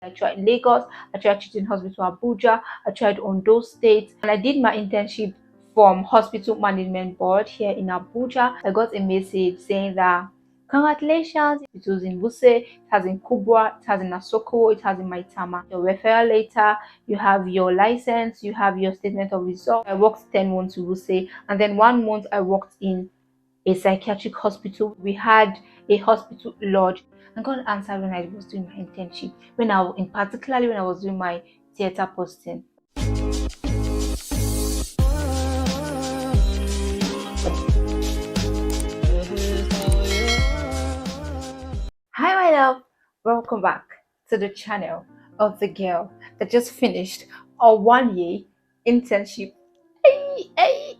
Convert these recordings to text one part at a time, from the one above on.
I tried Lagos, I tried Teaching Hospital Abuja, I tried Ondo State, and I did my internship from Hospital Management Board here in Abuja. I got a message saying that congratulations, it was in Wuse, it has in Kubwa, it has in Asoko, it has in Maitama. Your referral letter, you have your license, you have your statement of results. I worked 10 months in Wuse, and then 1 month I worked in a psychiatric hospital. We had a hospital lodge. And God answered when I was doing my internship, particularly when I was doing my theater posting. Hi, my love. Welcome back to the channel of the girl that just finished a 1 year internship. Hey, hey.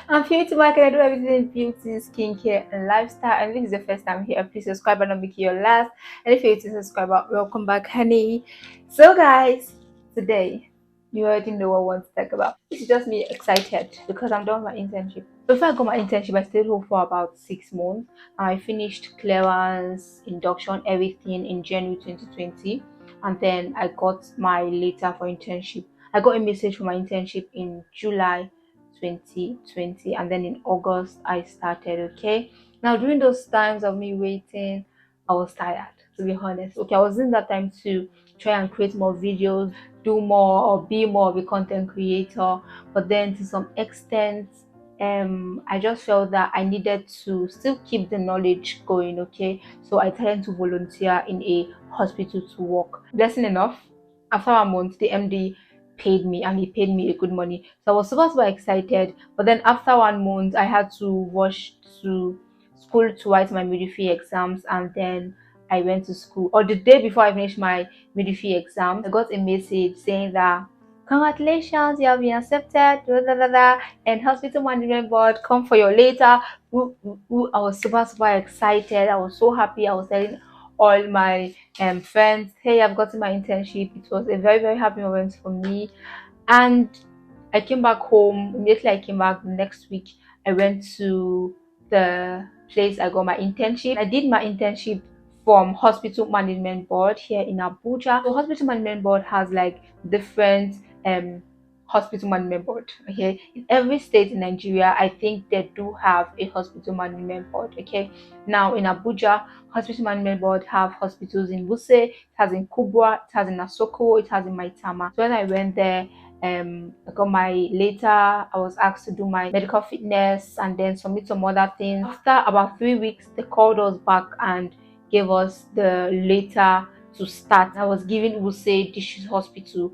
I'm here to market. I do everything in beauty, skincare, and lifestyle. And if this is the first time here, please subscribe and not make it your last. And if you're a subscriber, welcome back, honey. So, guys, today you already know what I want to talk about. It's just me excited because I'm done my internship. Before I got my internship, I stayed home for about 6 months. I finished clearance, induction, everything in January 2020, and then I got my letter for internship. I got a message for my internship in July 2020, and then in August I started. Okay, now during those times of me waiting, I was tired, to be honest. Okay, I was in that time to try and create more videos, do more, or be more of a content creator, but then to some extent I just felt that I needed to still keep the knowledge going. Okay, so I tried to volunteer in a hospital to work. Blessing enough, after a month the MD paid me, and he paid me a good money, so I was super excited. But then after 1 month I had to rush to school to write my midwifery exams, and then I went to school. Or the day before I finished my midwifery exam, I got a message saying that congratulations, you have been accepted, and Hospital Management Board, come for your later. I was super excited. I was so happy. I was telling all my friends, hey, I've gotten my internship. It was a very happy moment for me. And I came back home. Immediately I came back the next week, I went to the place I got my internship. I did my internship from Hospital Management Board here in Abuja. So Hospital Management Board has like different hospital management board. Okay, in every state in Nigeria, I think they do have a hospital management board. Okay, now in Abuja, hospital management board have hospitals in Wuse, it has in Kubwa, it has in Asoko, it has in Maitama. So when I went there, I got my later. I was asked to do my medical fitness and then submit some other things. After about 3 weeks, they called us back and gave us the later to start. I was given Wuse District Hospital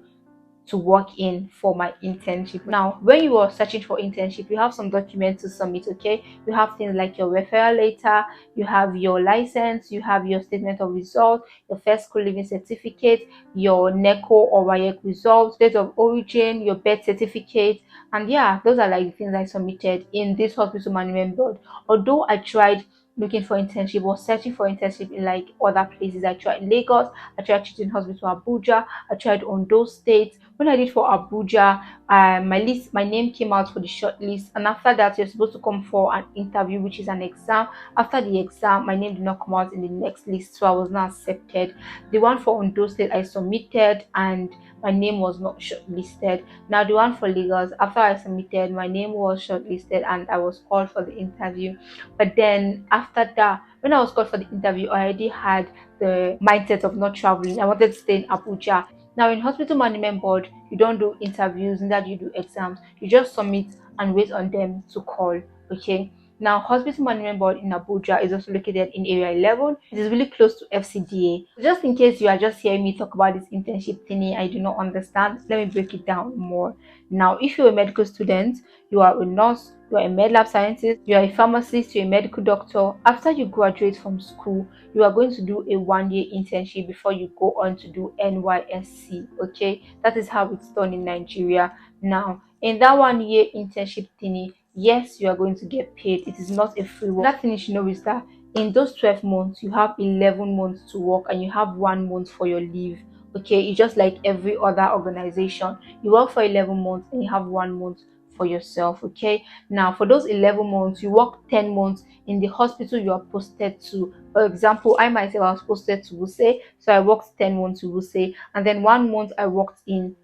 to work in for my internship. Now, when you are searching for internship, you have some documents to submit. Okay, you have things like your referral letter, you have your license, you have your statement of results, your first school living certificate, your NECO or WAEC results, date of origin, your birth certificate, and yeah, those are like the things I submitted in this hospital management board. Although I tried looking for internship or searching for internship in like other places, I tried Lagos, I tried Teaching Hospital Abuja, I tried Ondo State. When I did for Abuja, my name came out for the short list, and after that you're supposed to come for an interview, which is an exam. After the exam, my name did not come out in the next list, so I was not accepted. The one for Ondo State I submitted, and my name was not shortlisted. Now the one for Lagos, after I submitted, my name was shortlisted and I was called for the interview. But then after that, when I was called for the interview, I already had the mindset of not traveling. I wanted to stay in Abuja. Now in hospital management board, you don't do interviews, neither do you do exams. You just submit and wait on them to call. Okay. Now hospital management board in Abuja is also located in area 11. It is really close to FCDA. Just in case you are just hearing me talk about this internship thingy, I do not understand. Let me break it down more. Now, if you're a medical student, you are a nurse, you are a med lab scientist, you are a pharmacist, you're a medical doctor. After you graduate from school, you are going to do a 1 year internship before you go on to do NYSC. Okay, that is how it's done in Nigeria. Now, in that 1 year internship thingy, yes, you are going to get paid. It is not a free work. That thing you should know is that in those 12 months, you have 11 months to work and you have 1 month for your leave. Okay, it's just like every other organization. You work for 11 months and you have 1 month for yourself. Okay, now for those 11 months, you work 10 months in the hospital you are posted to. For example, I myself I was posted to Wuse, so I worked 10 months to Wuse, and then 1 month I worked in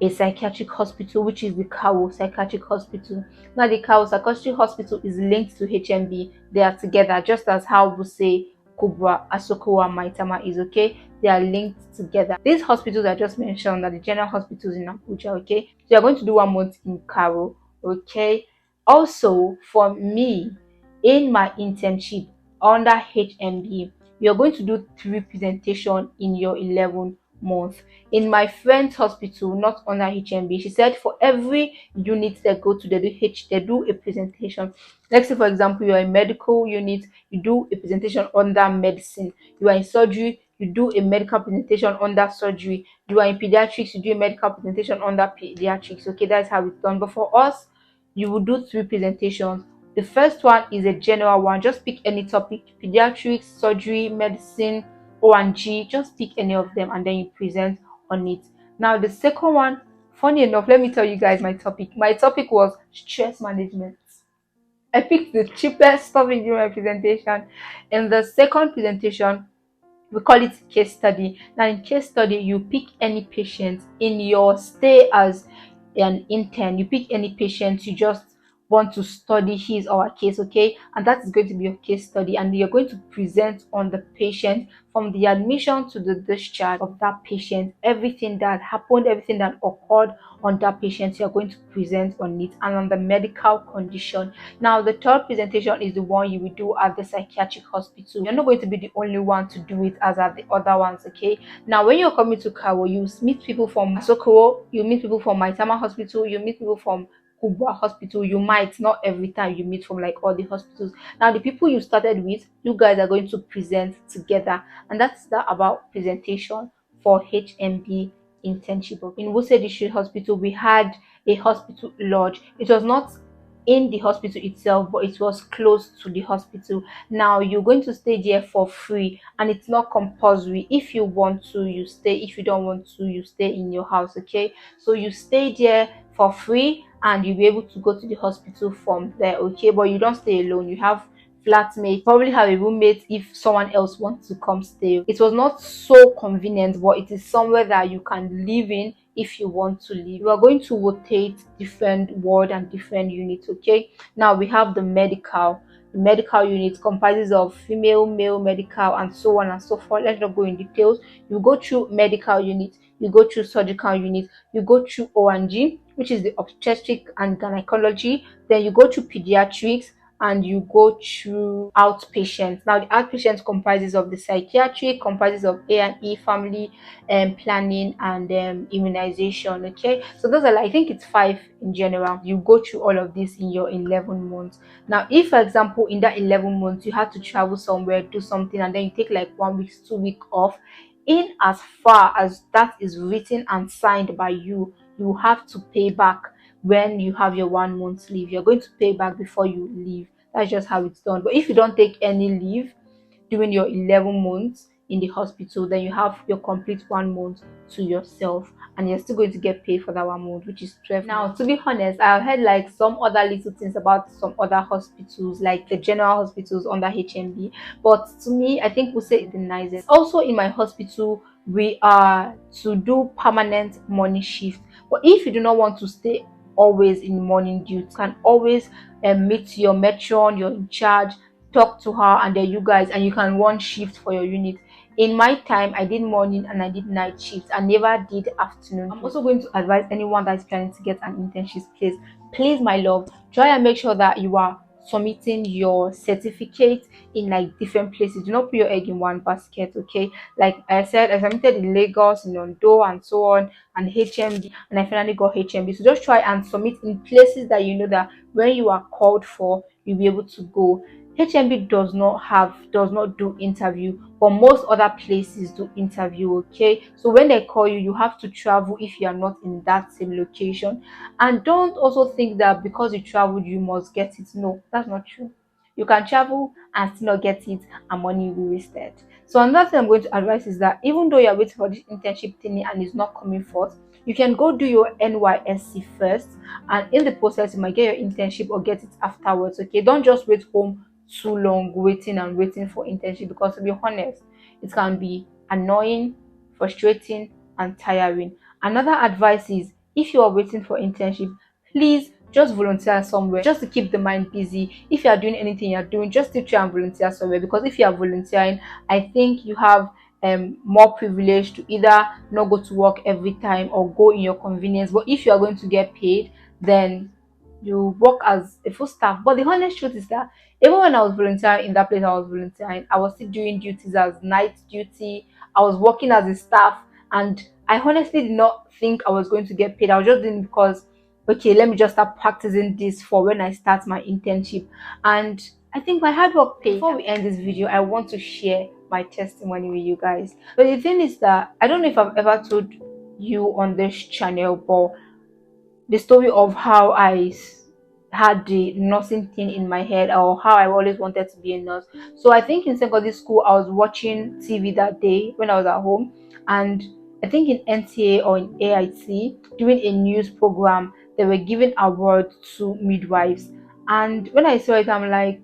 a psychiatric hospital, which is the Kawo Psychiatric Hospital. Now, the Kawo Psychiatric Hospital is linked to HMB. They are together, just as how we say Kubwa, Asokowa, Maitama is. Okay, they are linked together. These hospitals I just mentioned are the general hospitals in Abuja. Okay, so you're going to do 1 month in Kawo. Okay, also for me, in my internship under HMB, you're going to do 3 presentations in your 11 month. In my friend's hospital, not under HMB, she said for every unit they go to, they do a presentation. Let's say, for example, you're a medical unit, you do a presentation under medicine. You are in surgery, you do a medical presentation under surgery. You are in pediatrics, you do a medical presentation under pediatrics. Okay, that's how it's done. But for us, you will do 3 presentations. The first one is a general one. Just pick any topic: pediatrics, surgery, medicine, O&G. Just pick any of them and then you present on it. Now, the second one, funny enough, let me tell you guys my topic. My topic was stress management. I picked the cheapest topic during my presentation. In the second presentation, we call it case study. Now, in case study, you pick any patient in your stay as an intern. You pick any patient you just want to study his or her case, okay? And that is going to be your case study, and you're going to present on the patient from the admission to the discharge of that patient, everything that happened, everything that occurred on that patient. You're going to present on it, and on the medical condition. Now, the third presentation is the one you will do at the psychiatric hospital. You're not going to be the only one to do it as at the other ones, okay? Now, when you're coming to Kawo, you meet people from Sokowo, you meet people from Maitama Hospital, you meet people from Kubwa Hospital. You might not every time you meet from like all the hospitals. Now, the people you started with, you guys are going to present together, and that's that about presentation for HMB internship. In Wuse District Hospital, we had a hospital lodge. It was not in the hospital itself, but it was close to the hospital. Now, you're going to stay there for free, and it's not compulsory. If you want to, you stay. If you don't want to, you stay in your house. Okay, so you stay there for free, and you'll be able to go to the hospital from there. Okay, but you don't stay alone. You have flatmate, probably have a roommate if someone else wants to come stay. It was not so convenient, but it is somewhere that you can live in if you want to live. You are going to rotate different ward and different units. Okay, now we have the medical. The medical unit comprises of female, male medical, and so on and so forth. Let's not go in details. You go through medical unit, you go through surgical unit, you go through O&G, which is the obstetric and gynecology. Then you go through pediatrics, and you go through outpatients. Now, the outpatients comprises of the psychiatric, comprises of A&E, family planning, and immunization. Okay, so those are like, I think it's 5 in general. You go through all of this in your 11 months. Now, if for example in that 11 months you had to travel somewhere, do something, and then you take like 1 week, 2 week off, in as far as that is written and signed by you, you have to pay back. When you have your 1 month leave, you're going to pay back before you leave. That's just how it's done. But if you don't take any leave during your 11 months in the hospital, then you have your complete 1 month to yourself, and you're still going to get paid for that 1 month, which is 12. Now, to be honest, I've heard like some other little things about some other hospitals, like the general hospitals under HMB, but to me, I think we'll say it's the nicest. Also, in my hospital, we are to do permanent morning shift. But if you do not want to stay always in morning duty, you can always meet your matron, you're in charge, talk to her, and then you guys, and you can run shift for your unit. In my time, I did morning and I did night shifts. I never did afternoon. I'm also going to advise anyone that is planning to get an internship place, please, my love, try and make sure that you are submitting your certificate in like different places. Do not put your egg in one basket. Okay, like I said, I submitted in Lagos, in Ondo, and so on, and HMB, and I finally got HMB. So just try and submit in places that you know that when you are called for, you'll be able to go. HMB does not do interview, but most other places do interview. Okay, so when they call you, you have to travel if you are not in that same location. And don't also think that because you traveled you must get it. No, that's not true. You can travel and still not get it, and money will be wasted. So another thing I'm going to advise is that even though you're waiting for this internship thingy and it's not coming forth, you can go do your NYSC first, and in the process you might get your internship or get it afterwards. Okay, don't just wait home too long waiting and waiting for internship, because to be honest, it can be annoying, frustrating, and tiring. Another advice is, if you are waiting for internship, please just volunteer somewhere just to keep the mind busy. If you are doing anything you're doing, just still try and volunteer somewhere, because if you are volunteering, I think you have more privilege to either not go to work every time or go in your convenience. But if you are going to get paid, then you work as a full staff. But the honest truth is that even when I was volunteering in that place I was volunteering, I was still doing duties as night duty. I was working as a staff, and I honestly did not think I was going to get paid. I was just doing it because, okay, let me just start practicing this for when I start my internship. And I think my hard work paid. Before we end this video, I want to share my testimony with you guys. But the thing is that I don't know if I've ever told you on this channel, but the story of how had the nursing thing in my head, or how I always wanted to be a nurse. So I think in secondary school I was watching TV that day when I was at home, and I think in NTA or in AIT during a news program they were giving awards to midwives. And when I saw it, I'm like,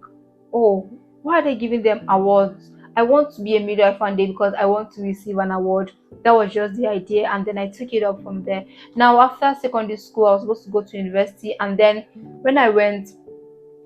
oh, why are they giving them awards? I want to be a midwife one day because I want to receive an award. That was just the idea, and then I took it up from there. Now, after secondary school, I was supposed to go to university, and then when I went,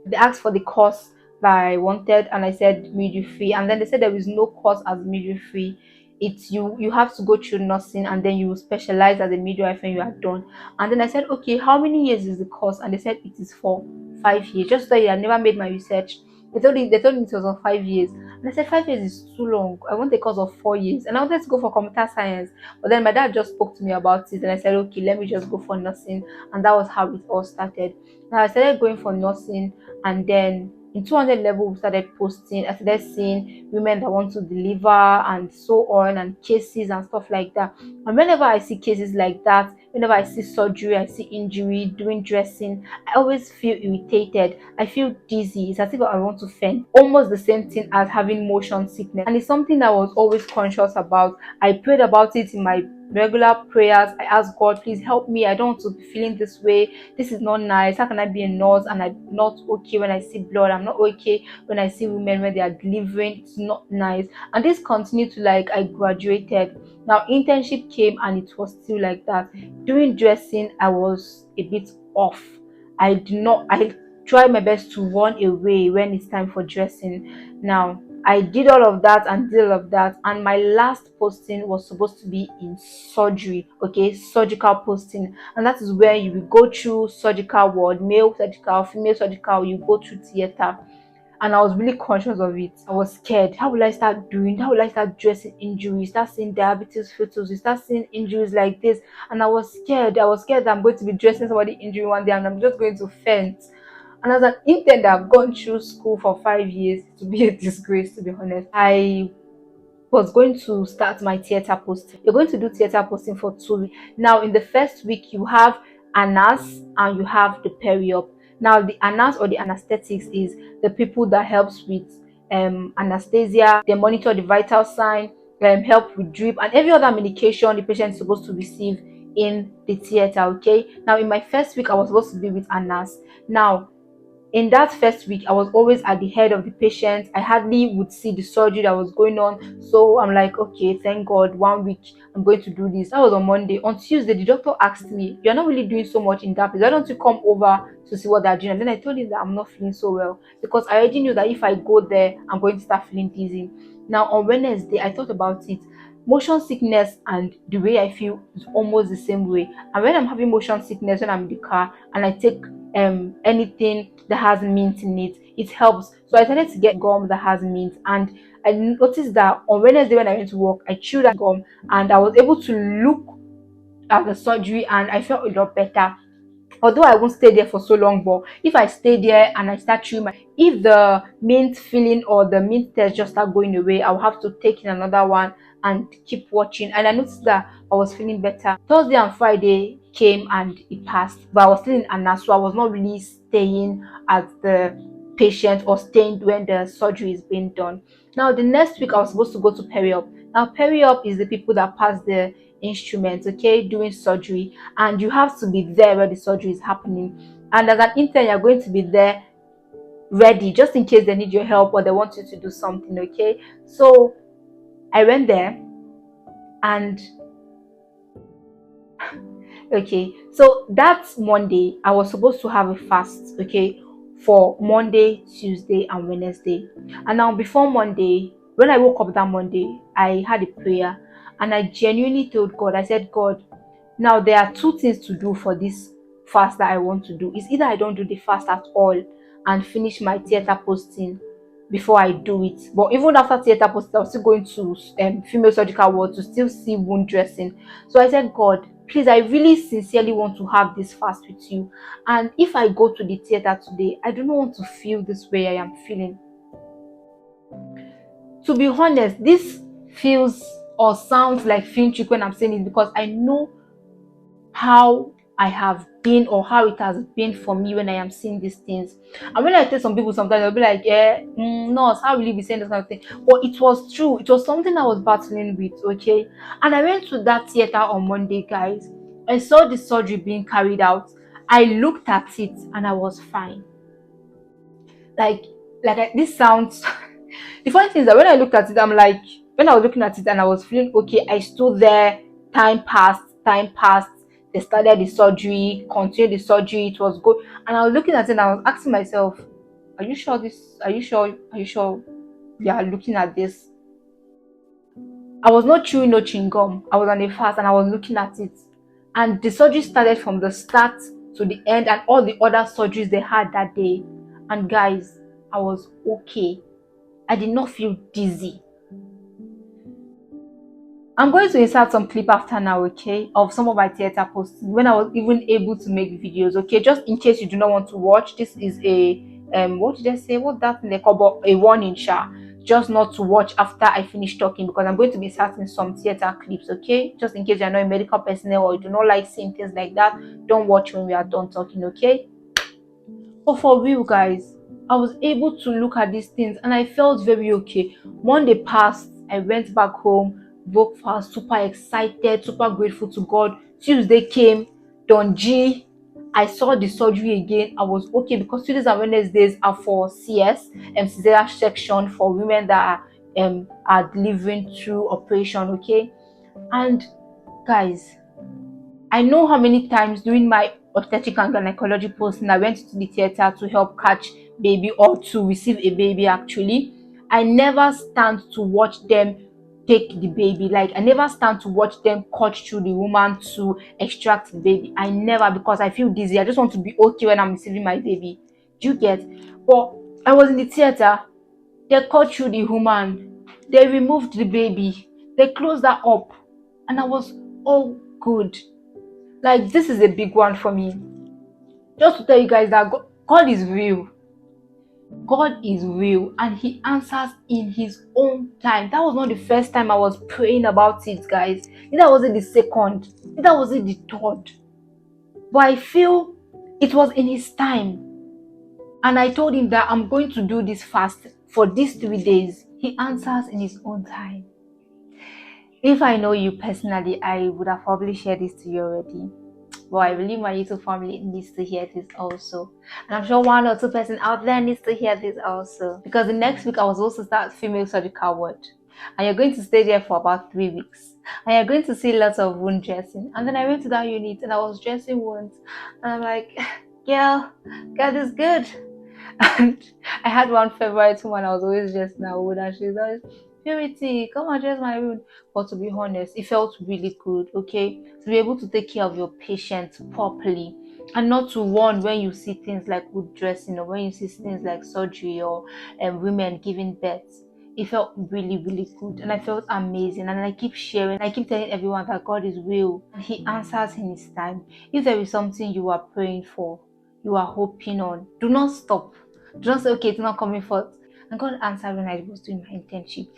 they asked for the course that I wanted, and I said midwifery, and then they said there is no course as midwifery. It's you have to go through nursing, and then you specialize as a midwife when you are done. And then I said, okay, how many years is the course? And they said it is for 5 years. Just so I never made my research. They told me it was for 5 years. And I said 5 years is too long. I want a course of 4 years. And I wanted to go for computer science. But then my dad just spoke to me about it, and I said, okay, let me just go for nursing. And that was how it all started. Now I started going for nursing, and then in 200 level we started posting. I started seeing women that want to deliver and so on, and cases and stuff like that. And whenever I see cases like that, whenever I see surgery, I see injury, doing dressing, I always feel irritated. I feel dizzy. It's as if I want to faint. Almost the same thing as having motion sickness. And it's something I was always conscious about. I prayed about it in my regular prayers. I asked God, please help me. I don't want to be feeling this way. This is not nice. How can I be a nurse and I'm not okay when I see blood? I'm not okay when I see women when they are delivering. It's not nice. And this continued to, like, I graduated. Now internship came and it was still like that. During dressing, I was a bit off. I try my best to run away when it's time for dressing. Now I did all of that and did all of that, and my last posting was supposed to be in surgery, okay, surgical posting, and that is where you will go through surgical ward, male surgical, female surgical, you go through theater. And I was really conscious of it. I was scared. How will I start doing? How will I start dressing injuries? Start seeing diabetes fetus. You start seeing injuries like this. And I was scared. I was scared that I'm going to be dressing somebody injury one day and I'm just going to faint. And as an intern that I've gone through school for 5 years, to be a disgrace, to be honest, I was going to start my theater posting. You're going to do theater posting for 2 weeks. Now, in the first week, you have ANAS and you have the peri-op. Now, the ANAS or the anesthetics is the people that helps with anesthesia. They monitor the vital sign, help with drip, and every other medication the patient is supposed to receive in the theater. Okay. Now, in my first week, I was supposed to be with ANAS. Now, in that first week, I was always at the head of the patient. I hardly would see the surgery that was going on. So I'm like, okay, thank God, 1 week I'm going to do this. That was on Monday. On Tuesday, the doctor asked me, you're not really doing so much in that place. Why don't you come over to see what they're doing? And then I told him that I'm not feeling so well, because I already knew that if I go there, I'm going to start feeling dizzy. Now on Wednesday, I thought about it. Motion sickness and the way I feel is almost the same way. And when I'm having motion sickness, when I'm in the car and I take anything that has mint in it, it helps. So I started to get gum that has mint, and I noticed that on Wednesday when I went to work, I chewed that gum and I was able to look at the surgery and I felt a lot better. Although I won't stay there for so long, but if I stay there and I start chewing if the mint feeling or the mint test just start going away, I'll have to take in another one and keep watching. And I noticed that I was feeling better. Thursday and Friday came and it passed, but I was still in Anna, so I was not really staying at the patient or staying when the surgery is being done. Now, the next week I was supposed to go to peri-op. Now, peri-op is the people that pass the instruments, okay, doing surgery, and you have to be there where the surgery is happening. And as an intern, you're going to be there ready just in case they need your help or they want you to do something, okay? So I went there, and okay, so that Monday I was supposed to have a fast, okay, for Monday, Tuesday, and Wednesday. And now, before Monday, when I woke up that Monday, I had a prayer, and I genuinely told God, I said, God, now there are two things to do for this fast that I want to do. It's either I don't do the fast at all and finish my theater posting before I do it. But even after theater posting, I was still going to female surgical ward to still see wound dressing. So I said, God, please, I really sincerely want to have this fast with you. And if I go to the theater today, I do not want to feel this way I am feeling. To be honest, this feels or sounds like fintrick when I'm saying it, because I know how I have been or how it has been for me when I am seeing these things. And when I tell some people, sometimes they'll be like, yeah, nurse, how will you be saying this kind of thing? But it was true. It was something I was battling with, okay? And I went to that theater on Monday, guys. I saw the surgery being carried out. I looked at it and I was fine. This sounds the funny thing is that when I looked at it, I'm like, when I was looking at it and I was feeling okay, I stood there, time passed, they started the surgery, continued the surgery, it was good. And I was looking at it and I was asking myself, are you sure we are looking at this? I was not chewing no chewing gum. I was on a fast and I was looking at it. And the surgery started from the start to the end, and all the other surgeries they had that day. And guys, I was okay. I did not feel dizzy. I'm going to insert some clip after now, okay, of some of my theater posts when I was even able to make videos, okay, just in case you do not want to watch. This is a what did I say? What that in the cover? A warning, just not to watch after I finish talking, because I'm going to be inserting some theater clips, okay, just in case you're not a medical personnel or you do not like seeing things like that. Don't watch when we are done talking, okay? But for real, guys, I was able to look at these things and I felt very okay. Monday passed, I went back home, woke fast, super excited, super grateful to God. Tuesday came, Don G. I saw the surgery again. I was okay, because Tuesdays and Wednesdays are for CS and cesarean section for women that are delivering through operation, okay? And guys, I know how many times during my obstetric and gynecology posting I went to the theater to help catch baby or to receive a baby actually. I never stand to watch them take the baby. Like, I never stand to watch them cut through the woman to extract the baby. I never, because I feel dizzy. I just want to be okay when I'm receiving my baby. Do you get? But I was in the theater. They cut through the woman. They removed the baby. They closed her up. And I was all good. Like, this is a big one for me. Just to tell you guys that God is real. God is real and He answers in His own time. That was not the first time I was praying about it, guys. Neither was it the second. Neither was it the third. But I feel it was in His time. And I told Him that I'm going to do this fast for these 3 days. He answers in His own time. If I know you personally, I would have probably shared this to you already. But I believe my YouTube family needs to hear this also. And I'm sure 1 or 2 person out there needs to hear this also. Because the next week I was also start female surgical ward. And you're going to stay there for about 3 weeks. And you're going to see lots of wound dressing. And then I went to that unit and I was dressing wounds. And I'm like, girl, God is good. And I had one favorite woman I was always dressing her wound, and she's always, Purity, come and dress my wound. But to be honest, it felt really good, okay? To be able to take care of your patients properly and not to warn when you see things like wood dressing or when you see things like surgery or women giving birth. It felt really, really good and I felt amazing. And I keep sharing, I keep telling everyone that God is real and He answers in His time. If there is something you are praying for, you are hoping on, do not stop. Do not say, okay, it's not coming forth. And God answered when I was doing my internship,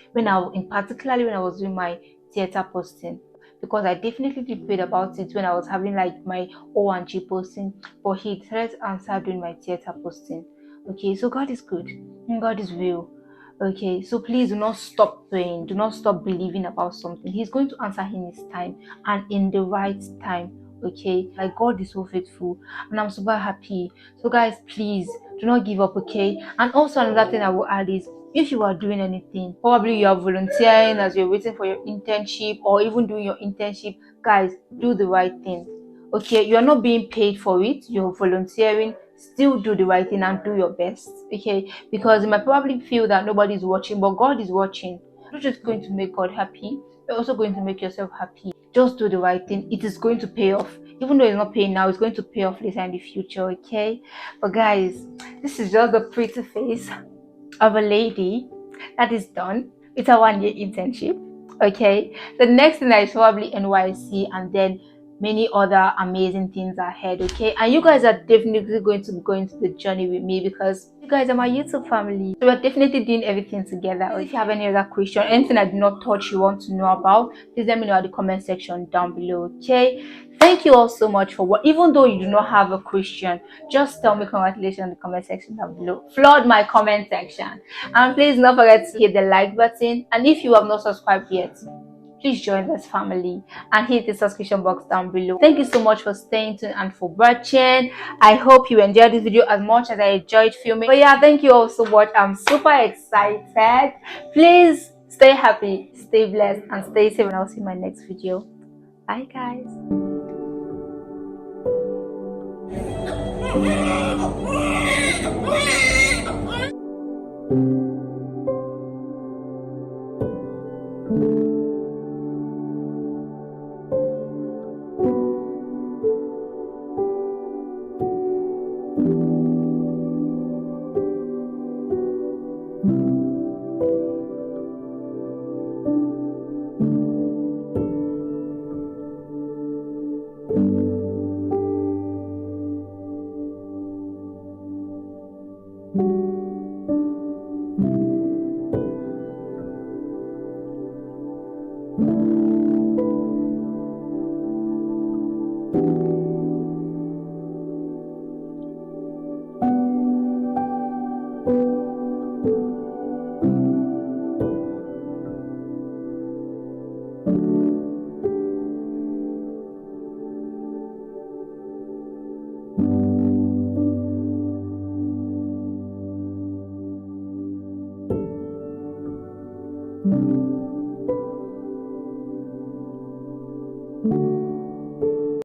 particularly when I was doing my theater posting, because I definitely prayed about it when I was having like my O and G posting, but He tried to answer during my theater posting. Okay, so God is good and God is real. Okay, so please do not stop praying, do not stop believing about something. He's going to answer in his time and in the right time. Okay, like God is so faithful, and I'm super happy. So guys, please do not give up. Okay, and also another thing I will add is, if you are doing anything, probably you are volunteering as you're waiting for your internship, or even doing your internship, guys, do the right thing. Okay, you're not being paid for it, you're volunteering, still do the right thing and do your best. Okay, because you might probably feel that nobody's watching, but God is watching. You're not just going to make God happy, you're also going to make yourself happy. Just do the right thing, it is going to pay off. Even though it's not paying now, it's going to pay off later in the future. Okay, but guys, this is just the pretty face of a lady that is done with a 1 year internship. Okay, the next thing is probably NYC, and then many other amazing things ahead. Okay, and you guys are definitely going to go into the journey with me, because you guys are my YouTube family, so we're definitely doing everything together. Or if you have any other question, anything I did not touch you want to know about, please let me know at the comment section down below. Okay, thank you all so much for what, even though you do not have a question, just tell me congratulations in the comment section down below. Flood my comment section, and please don't forget to hit the like button, and if you have not subscribed yet, please join this family and hit the subscription box down below. Thank you so much for staying tuned and for watching. I hope you enjoyed this video as much as I enjoyed filming. But yeah, thank you all so much. I'm super excited. Please stay happy, stay blessed, and stay safe, and I'll see you in my next video. Bye guys.